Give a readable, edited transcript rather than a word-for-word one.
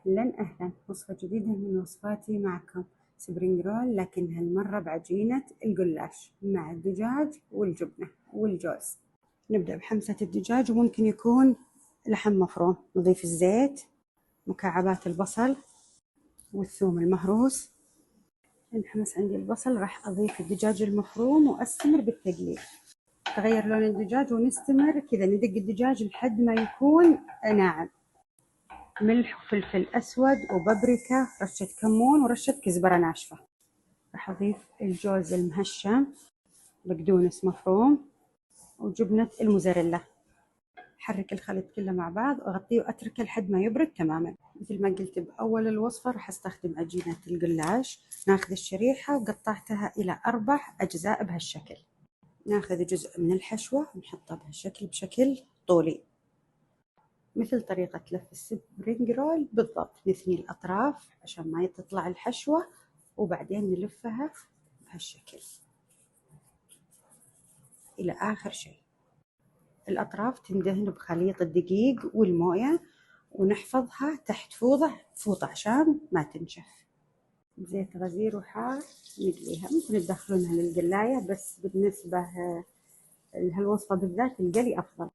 أهلا، وصفة جديدة من وصفاتي معكم. سبرينج رول، لكن هالمرة بعجينة الجلاش مع الدجاج والجبنة والجوز. نبدأ بحمسة الدجاج، وممكن يكون لحم مفروم. نضيف الزيت، مكعبات البصل والثوم المهروس. انحمس عندي البصل، راح أضيف الدجاج المفروم وأستمر بالتقليب. تغير لون الدجاج ونستمر كذا ندق الدجاج لحد ما يكون ناعم. ملح وفلفل أسود وبابريكا، رشة كمون ورشة كزبرة ناشفة. راح أضيف الجوز المهشم، بقدونس مفروم، وجبنة الموزاريلا. حرك الخليط كله مع بعض وأغطيه وأتركه لحد ما يبرد تماما. مثل ما قلت بأول الوصفة، راح أستخدم عجينة الجلاش. ناخذ الشريحة وقطعتها إلى 4 أجزاء بهالشكل. ناخذ جزء من الحشوة ونحطه بهالشكل بشكل طولي، مثل طريقة لف السبرينج رول بالضبط. نثني الأطراف عشان ما تطلع الحشوة، وبعدين نلفها بهالشكل إلى آخر شيء. الأطراف تندهن بخليط الدقيق والموية، ونحفظها تحت فوطة عشان ما تنشف. بزيت غزير وحار نقليها. ممكن تدخلونها للقلاية، بس بالنسبة لهالوصفة بالذات القلي أفضل.